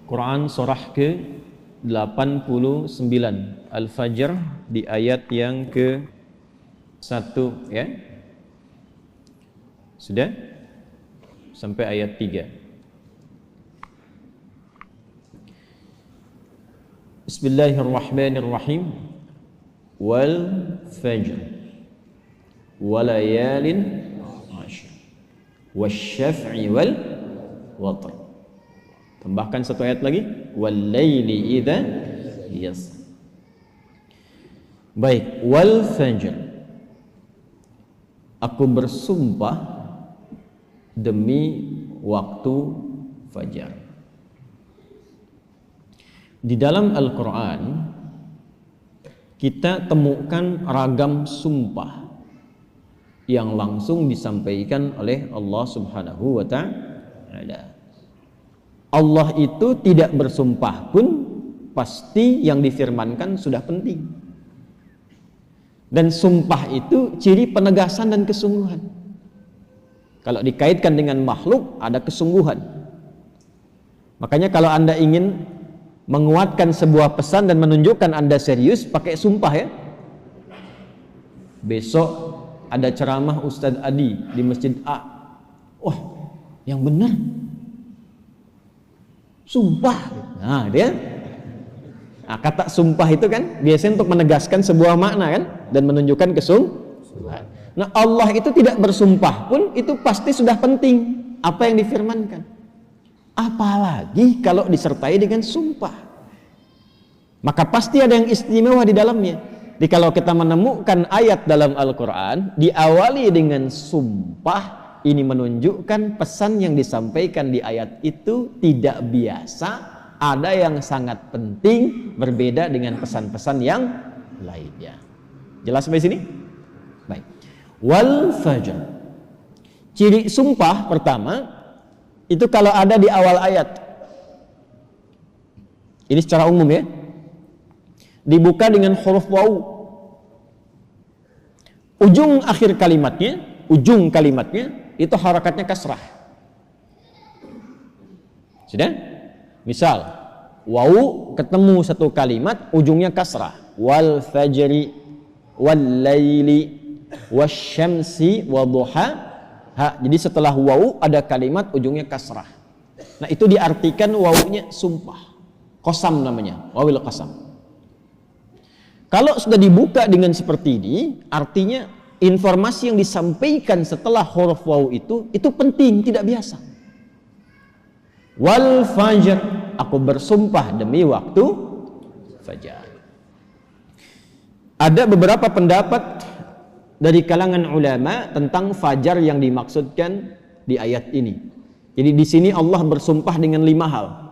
Quran surah ke-89 Al-Fajr di ayat yang ke-1 ya. Sudah? Sampai ayat 3. Bismillahirrahmanirrahim. Wal fajr walayalin 'ashr wasyaf'i wal watr. Tambahkan satu ayat lagi, wal laili idza yasr. Baik, wal fajr, aku bersumpah demi waktu fajar. Di dalam Al-Quran kita temukan ragam sumpah yang langsung disampaikan oleh Allah Subhanahu wa ta'ala. Allah itu tidak bersumpah pun pasti yang difirmankan sudah penting. Dan sumpah itu ciri penegasan dan kesungguhan. Kalau dikaitkan dengan makhluk ada kesungguhan. Makanya kalau Anda ingin menguatkan sebuah pesan dan menunjukkan Anda serius, pakai sumpah ya. Besok ada ceramah Ustadz Adi di Masjid A. Wah, yang benar sumpah. Nah, dia kata sumpah itu kan biasanya untuk menegaskan sebuah makna kan dan menunjukkan kesungguhan. Nah, Allah itu tidak bersumpah pun itu pasti sudah penting apa yang difirmankan. Apalagi kalau disertai dengan sumpah, maka pasti ada yang istimewa di dalamnya. Jadi kalau kita menemukan ayat dalam Al-Quran diawali dengan sumpah, ini menunjukkan pesan yang disampaikan di ayat itu tidak biasa, ada yang sangat penting, berbeda dengan pesan-pesan yang lainnya. Jelas sampai sini? Baik. Wal fajr, ciri sumpah pertama itu kalau ada di awal ayat. Ini secara umum ya. Dibuka dengan huruf waw. Ujung kalimatnya itu harakatnya kasrah. Sudah? Misal waw ketemu satu kalimat ujungnya kasrah. Wal fajri wal laili wasyamsi wadduha. Jadi setelah waw ada kalimat ujungnya kasrah. Nah, itu diartikan wawunya sumpah. Qasam namanya, wawil qasam. Kalau sudah dibuka dengan seperti ini, artinya informasi yang disampaikan setelah huruf waw itu penting, tidak biasa. Wal fajr, aku bersumpah demi waktu fajar. Ada beberapa pendapat dari kalangan ulama tentang fajar yang dimaksudkan di ayat ini. Jadi di sini Allah bersumpah dengan 5 hal.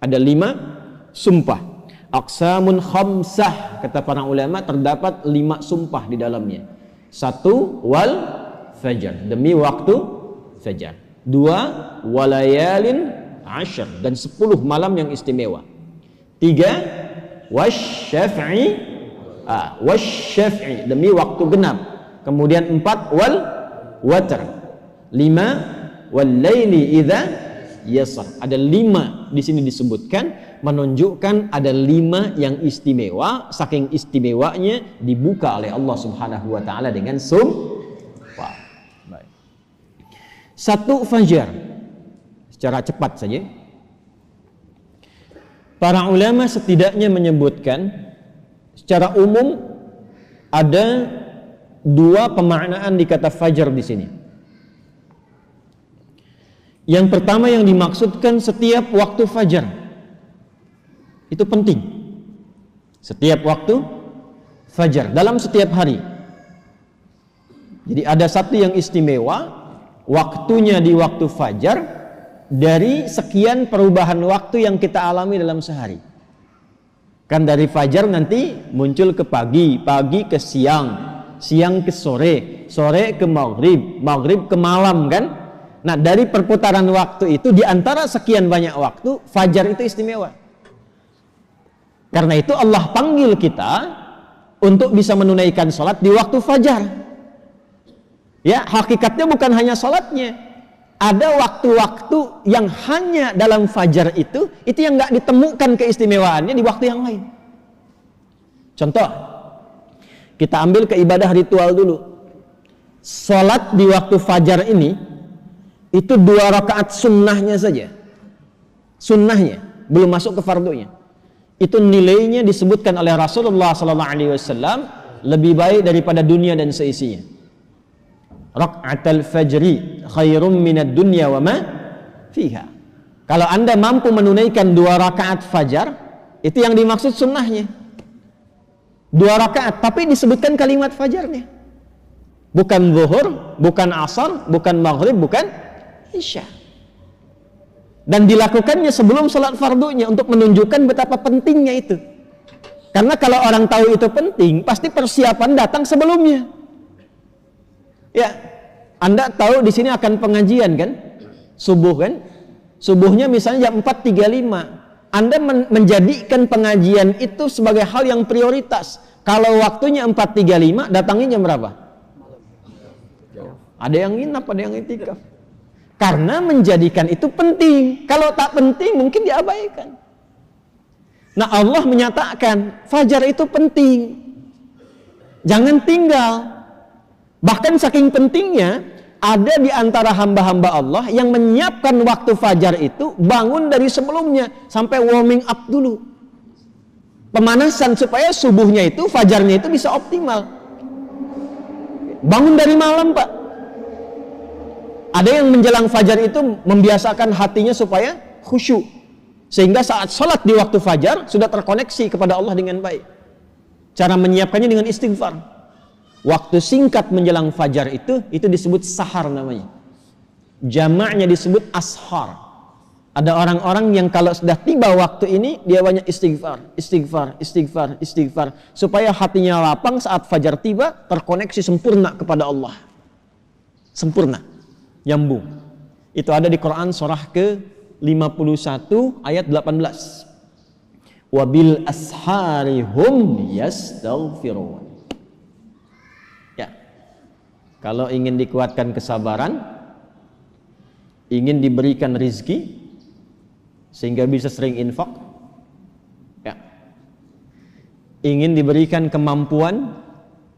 Ada 5 sumpah. Aqsamun khamsah, kata para ulama, terdapat 5 sumpah di dalamnya. 1, wal fajar, demi waktu fajar. 2, walayalin 'ashr, dan 10 malam yang istimewa. 3, wasyaf'i, wasyaf'i, demi waktu genap. Kemudian 4, wal watr. 5, wal laili idza yasr. Ada 5 di sini disebutkan, menunjukkan ada 5 yang istimewa. Saking istimewanya dibuka oleh Allah Subhanahu wa taala dengan sumpah. Baik. 1, fajar. Secara cepat saja. Para ulama setidaknya menyebutkan secara umum ada 2 pemaknaan di kata fajar di sini. Yang pertama yang dimaksudkan setiap waktu fajar. Itu penting. Setiap waktu fajar dalam setiap hari. Jadi ada satu yang istimewa, waktunya di waktu fajar dari sekian perubahan waktu yang kita alami dalam sehari. Kan dari fajar nanti muncul ke pagi, pagi ke siang, siang ke sore, sore ke maghrib, maghrib ke malam kan. Nah, dari perputaran waktu itu, di antara sekian banyak waktu, fajar itu istimewa. Karena itu Allah panggil kita untuk bisa menunaikan sholat di waktu fajar. Ya, hakikatnya bukan hanya sholatnya, ada waktu-waktu yang hanya dalam fajar itu yang nggak ditemukan keistimewaannya di waktu yang lain. Contoh, kita ambil ke ibadah ritual dulu. Salat di waktu fajar ini itu 2 rakaat sunnahnya saja. Sunnahnya, belum masuk ke fardunya. Itu nilainya disebutkan oleh Rasulullah SAW lebih baik daripada dunia dan seisinya. Raka'atul fajri khairum minad dunya wa ma fiha. Kalau Anda mampu menunaikan 2 rakaat fajar, itu yang dimaksud sunnahnya. 2 rakaat, tapi disebutkan kalimat fajarnya. Bukan zuhur, bukan asar, bukan maghrib, bukan isya. Dan dilakukannya sebelum salat fardunya untuk menunjukkan betapa pentingnya itu. Karena kalau orang tahu itu penting, pasti persiapan datang sebelumnya. Ya, Anda tahu di sini akan pengajian kan? Subuh kan? Subuhnya misalnya jam 4.35. Anda menjadikan pengajian itu sebagai hal yang prioritas. Kalau waktunya 4.35, datangnya jam berapa? Ada yang nginap, ada yang itikaf. Karena menjadikan itu penting. Kalau tak penting mungkin diabaikan. Nah, Allah menyatakan fajar itu penting. Jangan tinggal. Bahkan saking pentingnya, ada di antara hamba-hamba Allah yang menyiapkan waktu fajar itu bangun dari sebelumnya sampai warming up dulu. Pemanasan supaya subuhnya itu, fajarnya itu bisa optimal. Bangun dari malam, Pak. Ada yang menjelang fajar itu membiasakan hatinya supaya khusyuk. Sehingga saat sholat di waktu fajar sudah terkoneksi kepada Allah dengan baik. Cara menyiapkannya dengan istighfar. Waktu singkat menjelang fajar itu disebut sahar namanya. Jamaknya disebut ashar. Ada orang-orang yang kalau sudah tiba waktu ini, dia banyak istighfar, istighfar, istighfar, istighfar. Supaya hatinya lapang saat fajar tiba, terkoneksi sempurna kepada Allah. Sempurna. Nyambung. Itu ada di Quran surah ke-51 ayat 18. Wabil ashari hum yastaghfirun. Kalau ingin dikuatkan kesabaran, ingin diberikan rizki, sehingga bisa sering infak, ya. Ingin diberikan kemampuan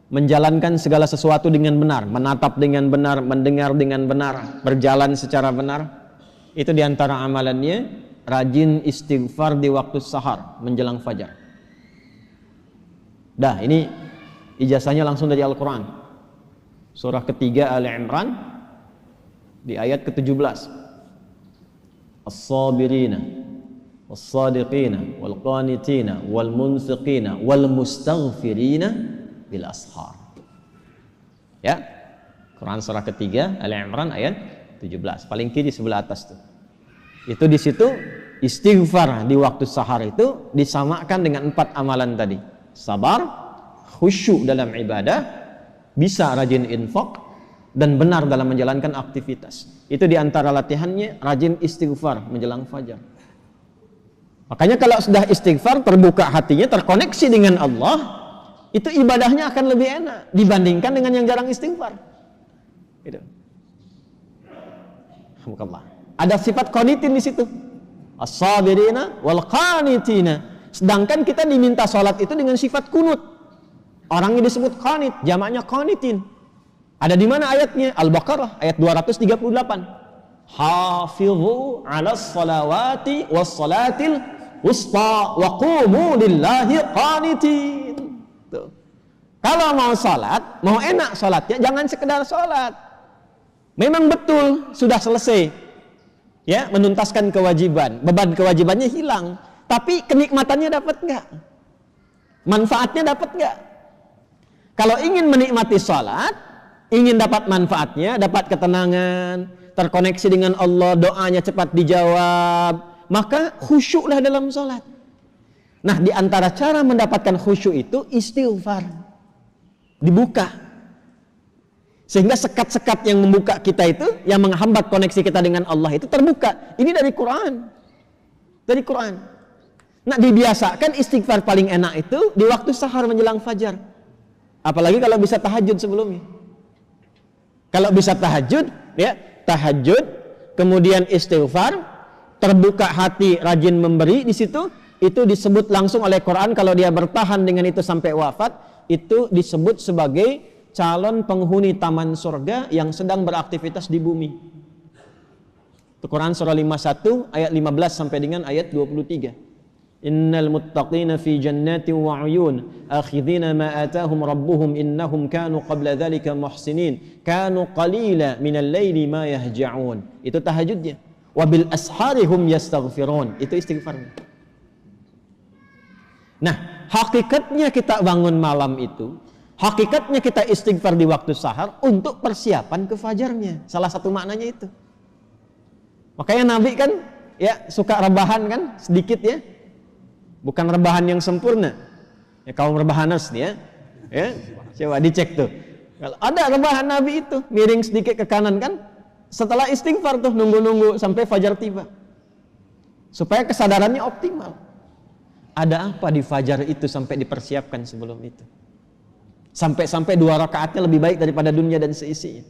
menjalankan segala sesuatu dengan benar, menatap dengan benar, mendengar dengan benar, berjalan secara benar. Itu diantara amalannya, rajin istighfar di waktu sahar menjelang fajar. Dah, ini ijazahnya langsung dari Al-Quran. Surah ketiga Ali Imran di ayat ke-17. As-sabirina was-sadiqina wal-qanitina wal-munfiqina wal-mustaghfirina bil ashar. Ya. Quran surah ketiga Ali Imran ayat 17. Paling kiri sebelah atas tuh. Itu di situ istighfar di waktu sahar itu disamakan dengan 4 amalan tadi. Sabar, khusyuk dalam ibadah, bisa rajin infak, dan benar dalam menjalankan aktivitas. Itu diantara latihannya, rajin istighfar menjelang fajar. Makanya kalau sudah istighfar, terbuka hatinya, terkoneksi dengan Allah, itu ibadahnya akan lebih enak dibandingkan dengan yang jarang istighfar. Gitu. Alhamdulillah. Ada sifat qanitin di situ. As-sabirina wal qanitina. Sedangkan kita diminta sholat itu dengan sifat kunut. Orangnya disebut qanit, jamaknya qanitin. Ada di mana ayatnya? Al-Baqarah ayat 238. Hafizu 'alas salawati was salatil wusta wa qumu lillahi qanitin. Tuh. Kalau mau salat, mau enak salatnya, jangan sekedar salat. Memang betul sudah selesai. Ya, menuntaskan kewajiban, beban kewajibannya hilang, tapi kenikmatannya dapat enggak? Manfaatnya dapat enggak? Kalau ingin menikmati salat, ingin dapat manfaatnya, dapat ketenangan, terkoneksi dengan Allah, doanya cepat dijawab, maka khusyuklah dalam salat. Nah, di antara cara mendapatkan khusyuk itu istighfar. Dibuka. Sehingga sekat-sekat yang membuka kita itu, yang menghambat koneksi kita dengan Allah itu terbuka. Ini dari Quran. Dari Quran. Nah, dibiasakan istighfar paling enak itu di waktu sahar menjelang fajar. Apalagi kalau bisa tahajud sebelumnya. Kalau bisa tahajud, ya, tahajud kemudian istighfar, terbuka hati, rajin memberi di situ, itu disebut langsung oleh Quran kalau dia bertahan dengan itu sampai wafat, itu disebut sebagai calon penghuni taman surga yang sedang beraktivitas di bumi. Itu Quran surah 51 ayat 15 sampai dengan ayat 23. Innal muttaqina fi jannatin wa 'uyun akhidhina ma atahum rabbuhum innahum kanu qabla dhalika muhsinin kanu qalila minal laili ma yahja'un. Itu tahajudnya. Wa bil ashari hum yastaghfirun. Itu istighfarnya. Nah, hakikatnya kita bangun malam itu, hakikatnya kita istighfar di waktu sahar untuk persiapan ke fajarnya. Salah satu maknanya itu. Makanya Nabi kan ya suka rebahan kan sedikit ya. Bukan rebahan yang sempurna. Ya kaum rebahaners nih ya. Ya, coba dicek tuh. Kalau ada rebahan Nabi itu miring sedikit ke kanan kan, setelah istighfar tuh nunggu-nunggu sampai fajar tiba. Supaya kesadarannya optimal. Ada apa di fajar itu sampai dipersiapkan sebelum itu? Sampai-sampai 2 rakaatnya lebih baik daripada dunia dan seisinya.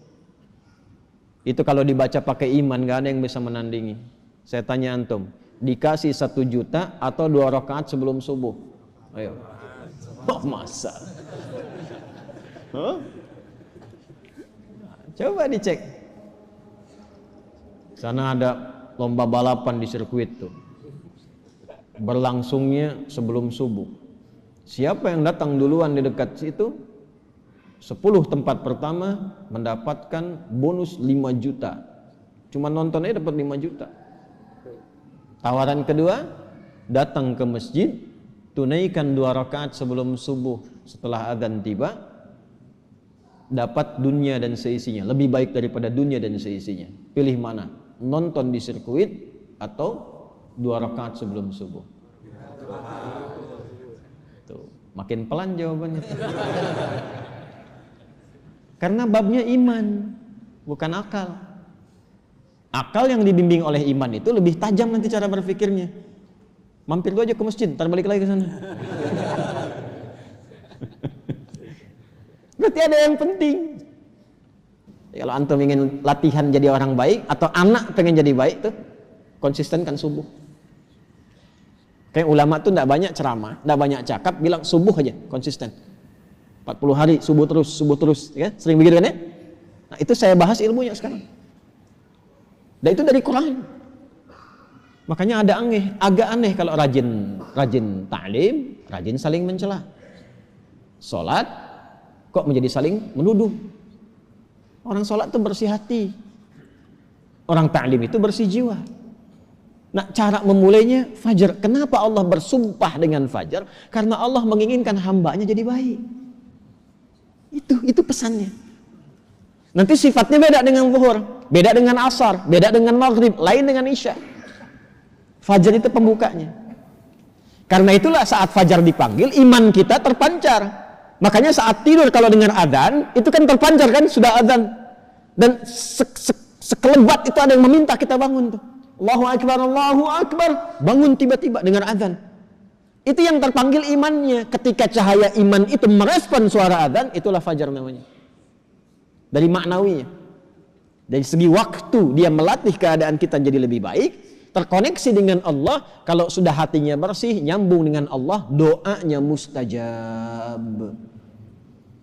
Itu kalau dibaca pakai iman, gak ada yang bisa menandingi. Saya tanya antum, dikasih 1 juta atau 2 rakaat sebelum subuh? Ayo. Oh, masa? Huh? Coba dicek. Sana ada lomba balapan di sirkuit tuh. Berlangsungnya sebelum subuh. Siapa yang datang duluan di dekat situ? 10 tempat pertama mendapatkan bonus 5 juta. Cuma nontonnya dapat 5 juta. Tawaran kedua, datang ke masjid, tunaikan 2 rakaat sebelum subuh setelah azan tiba, dapat dunia dan seisinya, lebih baik daripada dunia dan seisinya. Pilih mana? Nonton di sirkuit atau 2 rakaat sebelum subuh? Tuh, makin pelan jawabannya. Karena babnya iman, bukan akal. Akal yang dibimbing oleh iman itu lebih tajam nanti cara berpikirnya. Mampir dulu aja ke masjid, ntar balik lagi ke sana. Berarti ada yang penting. Kalau antum ingin latihan jadi orang baik atau anak pengen jadi baik tuh, konsistenkan subuh. Kayak ulama tuh enggak banyak ceramah, enggak banyak cakap, bilang subuh aja, konsisten. 40 hari subuh terus, ya? Sering begitu kan ya? Nah, itu saya bahas ilmunya sekarang. Dan itu dari Quran. Makanya agak aneh kalau rajin ta'lim, rajin saling mencela. Salat kok menjadi saling menuduh. Orang salat itu bersih hati. Orang ta'lim itu bersih jiwa. Nah, cara memulainya fajar. Kenapa Allah bersumpah dengan fajar? Karena Allah menginginkan hambanya jadi baik. Itu pesannya. Nanti sifatnya beda dengan zuhur, beda dengan asar, beda dengan maghrib, lain dengan isya. Fajar itu pembukanya. Karena itulah saat fajar dipanggil, iman kita terpancar. Makanya saat tidur kalau dengar adzan, itu kan terpancar kan, sudah adzan. Dan sekelebat itu ada yang meminta kita bangun tuh. Allahu Akbar, Allahu Akbar. Bangun tiba-tiba dengar adzan. Itu yang terpanggil imannya. Ketika cahaya iman itu merespon suara adzan, itulah fajar namanya. Dari maknawinya. Dari segi waktu dia melatih keadaan kita jadi lebih baik, terkoneksi dengan Allah. Kalau sudah hatinya bersih, nyambung dengan Allah, doanya mustajab.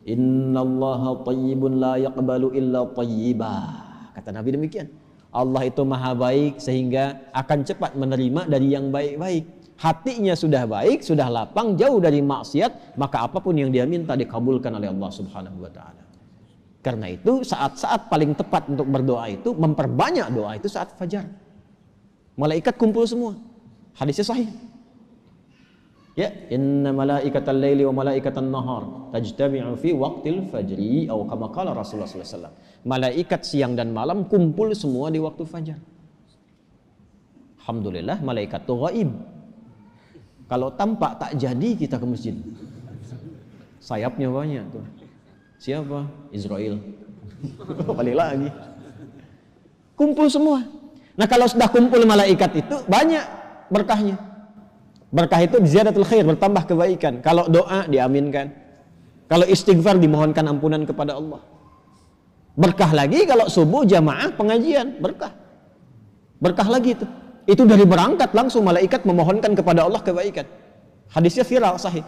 Innallaha thayyibun la yaqbalu illa thayyibah. Kata Nabi demikian. Allah itu maha baik sehingga akan cepat menerima dari yang baik-baik. Hatinya sudah baik, sudah lapang, jauh dari maksiat, maka apapun yang dia minta dikabulkan oleh Allah Subhanahu wa taala. Karena itu saat-saat paling tepat untuk berdoa itu, memperbanyak doa itu saat fajar. Malaikat kumpul semua. Hadisnya sahih. Ya, inna malaikatal laili wa malaikatan nahar tajtami'u fi waqtil fajri atau kama qala Rasulullah sallallahu alaihi wasallam. Malaikat siang dan malam kumpul semua di waktu fajar. Alhamdulillah malaikat itu ghaib. Kalau tampak tak jadi kita ke masjid. Sayapnya banyak tuh. Siapa? Israel. Balik lagi. Kumpul semua. Nah, kalau sudah kumpul malaikat itu banyak berkahnya. Berkah itu ziyadatul khair, bertambah kebaikan. Kalau doa diaminkan. Kalau istighfar dimohonkan ampunan kepada Allah. Berkah lagi kalau subuh jamaah pengajian, berkah. Berkah lagi itu. Itu dari berangkat langsung malaikat memohonkan kepada Allah kebaikan. Hadisnya viral sahih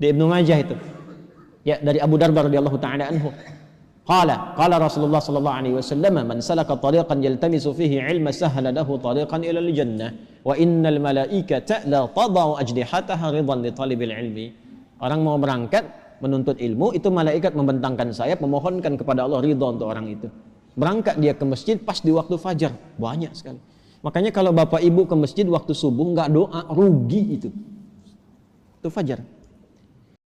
di Ibnu Majah itu. Ya, dari Abu Darda radhiyallahu taala anhu. Qala Rasulullah sallallahu alaihi wasallam, "Man salaka tariqan yaltamisu fihi 'ilma sahhala lahu tariqan ila al-jannah, wa innal malaikata la tadau ajnihataha ridan li talibil ilmi." Orang mau berangkat menuntut ilmu, itu malaikat membentangkan sayap memohonkan kepada Allah ridha untuk orang itu. Berangkat dia ke masjid pas di waktu fajar, banyak sekali. Makanya kalau bapak ibu ke masjid waktu subuh nggak doa, rugi itu. Itu fajar.